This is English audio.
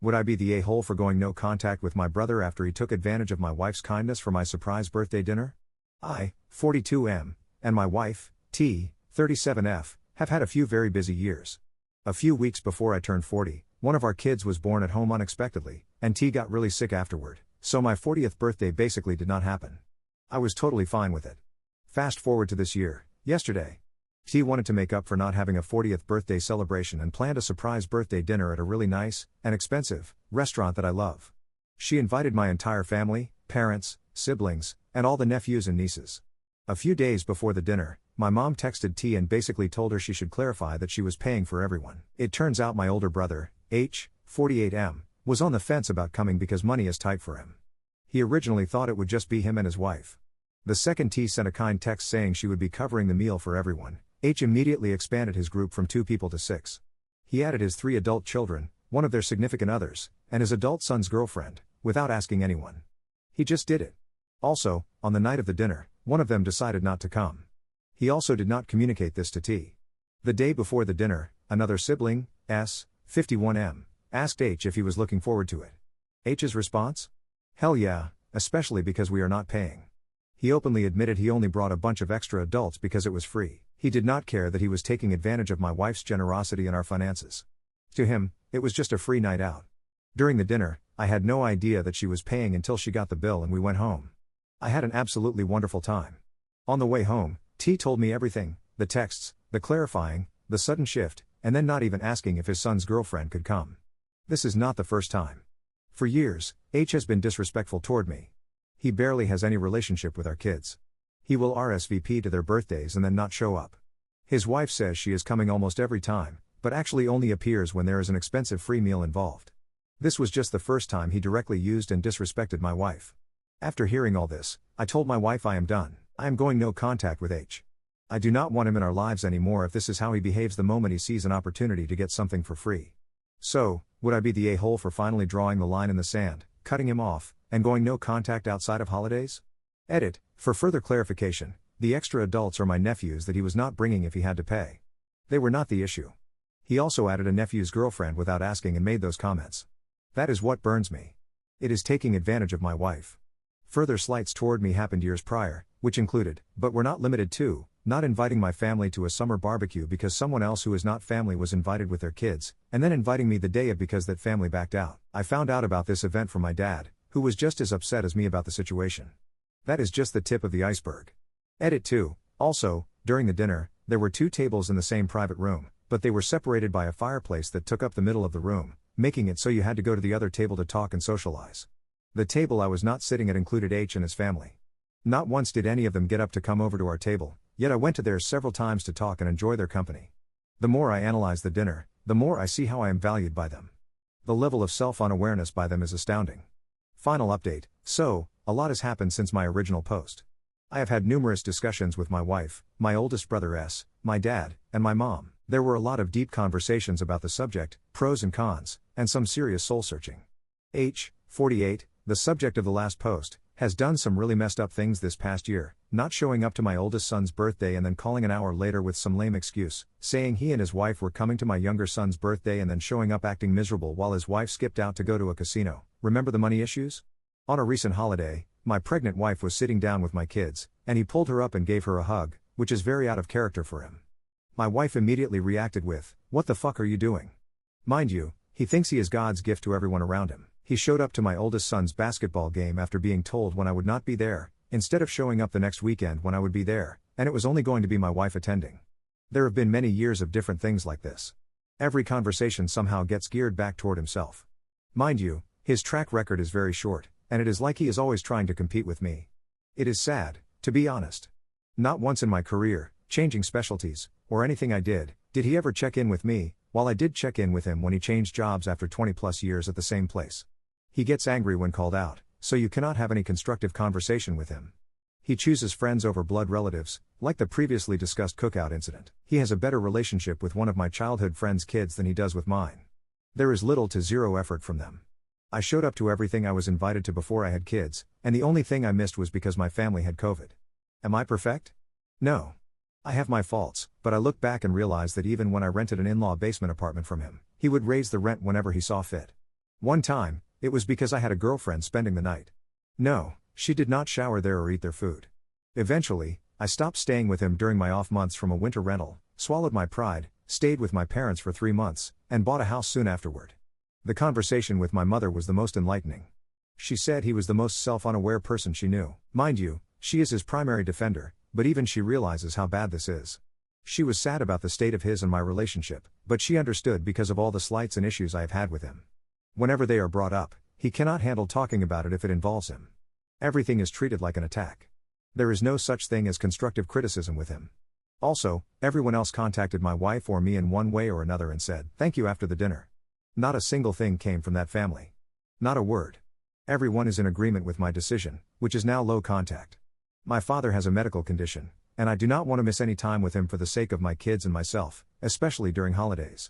Would I be the a-hole for going no contact with my brother after he took advantage of my wife's kindness for my surprise birthday dinner? I, 42M, and my wife, T, 37F, have had a few very busy years. A few weeks before I turned 40, one of our kids was born at home unexpectedly, and T got really sick afterward, so my 40th birthday basically did not happen. I was totally fine with it. Fast forward to this year, yesterday. T wanted to make up for not having a 40th birthday celebration and planned a surprise birthday dinner at a really nice, and expensive, restaurant that I love. She invited my entire family, parents, siblings, and all the nephews and nieces. A few days before the dinner, my mom texted T and basically told her she should clarify that she was paying for everyone. It turns out my older brother, H, 48M, was on the fence about coming because money is tight for him. He originally thought it would just be him and his wife. The second T sent a kind text saying she would be covering the meal for everyone. H immediately expanded his group from 2 people to 6. He added his 3 adult children, one of their significant others, and his adult son's girlfriend, without asking anyone. He just did it. Also, on the night of the dinner, one of them decided not to come. He also did not communicate this to T. The day before the dinner, another sibling, S, 51M, asked H if he was looking forward to it. H's response? Hell yeah, especially because we are not paying. He openly admitted he only brought a bunch of extra adults because it was free. He did not care that he was taking advantage of my wife's generosity and our finances. To him, it was just a free night out. During the dinner, I had no idea that she was paying until she got the bill and we went home. I had an absolutely wonderful time. On the way home, T told me everything, the texts, the clarifying, the sudden shift, and then not even asking if his son's girlfriend could come. This is not the first time. For years, H has been disrespectful toward me. He barely has any relationship with our kids. He will RSVP to their birthdays and then not show up. His wife says she is coming almost every time, but actually only appears when there is an expensive free meal involved. This was just the first time he directly used and disrespected my wife. After hearing all this, I told my wife I am done. I am going no contact with H. I do not want him in our lives anymore if this is how he behaves the moment he sees an opportunity to get something for free. So, would I be the a-hole for finally drawing the line in the sand, cutting him off, and going no contact outside of holidays? Edit. For further clarification, the extra adults are my nephews that he was not bringing if he had to pay. They were not the issue. He also added a nephew's girlfriend without asking and made those comments. That is what burns me. It is taking advantage of my wife. Further slights toward me happened years prior, which included, but were not limited to, not inviting my family to a summer barbecue because someone else who is not family was invited with their kids, and then inviting me the day of because that family backed out. I found out about this event from my dad, who was just as upset as me about the situation. That is just the tip of the iceberg. Edit 2. Also, during the dinner, there were 2 tables in the same private room, but they were separated by a fireplace that took up the middle of the room, making it so you had to go to the other table to talk and socialize. The table I was not sitting at included H and his family. Not once did any of them get up to come over to our table, yet I went to theirs several times to talk and enjoy their company. The more I analyze the dinner, the more I see how I am valued by them. The level of self-unawareness by them is astounding. Final update. So, a lot has happened since my original post. I have had numerous discussions with my wife, my oldest brother S, my dad, and my mom. There were a lot of deep conversations about the subject, pros and cons, and some serious soul-searching. H, 48, the subject of the last post, has done some really messed up things this past year, not showing up to my oldest son's birthday and then calling an hour later with some lame excuse, saying he and his wife were coming to my younger son's birthday and then showing up acting miserable while his wife skipped out to go to a casino. Remember the money issues? On a recent holiday, my pregnant wife was sitting down with my kids, and he pulled her up and gave her a hug, which is very out of character for him. My wife immediately reacted with, "What the fuck are you doing?" Mind you, he thinks he is God's gift to everyone around him. He showed up to my oldest son's basketball game after being told when I would not be there, instead of showing up the next weekend when I would be there, and it was only going to be my wife attending. There have been many years of different things like this. Every conversation somehow gets geared back toward himself. Mind you, his track record is very short, and it is like he is always trying to compete with me. It is sad, to be honest. Not once in my career, changing specialties, or anything I did he ever check in with me, while I did check in with him when he changed jobs after 20+ years at the same place. He gets angry when called out, so you cannot have any constructive conversation with him. He chooses friends over blood relatives, like the previously discussed cookout incident. He has a better relationship with one of my childhood friend's kids than he does with mine. There is little to zero effort from them. I showed up to everything I was invited to before I had kids, and the only thing I missed was because my family had COVID. Am I perfect? No. I have my faults, but I look back and realize that even when I rented an in-law basement apartment from him, he would raise the rent whenever he saw fit. One time, it was because I had a girlfriend spending the night. No, she did not shower there or eat their food. Eventually, I stopped staying with him during my off months from a winter rental, swallowed my pride, stayed with my parents for 3 months, and bought a house soon afterward. The conversation with my mother was the most enlightening. She said he was the most self-unaware person she knew. Mind you, she is his primary defender, but even she realizes how bad this is. She was sad about the state of his and my relationship, but she understood because of all the slights and issues I have had with him. Whenever they are brought up, he cannot handle talking about it if it involves him. Everything is treated like an attack. There is no such thing as constructive criticism with him. Also, everyone else contacted my wife or me in one way or another and said, "Thank you" after the dinner. Not a single thing came from that family. Not a word. Everyone is in agreement with my decision, which is now low contact. My father has a medical condition, and I do not want to miss any time with him for the sake of my kids and myself, especially during holidays.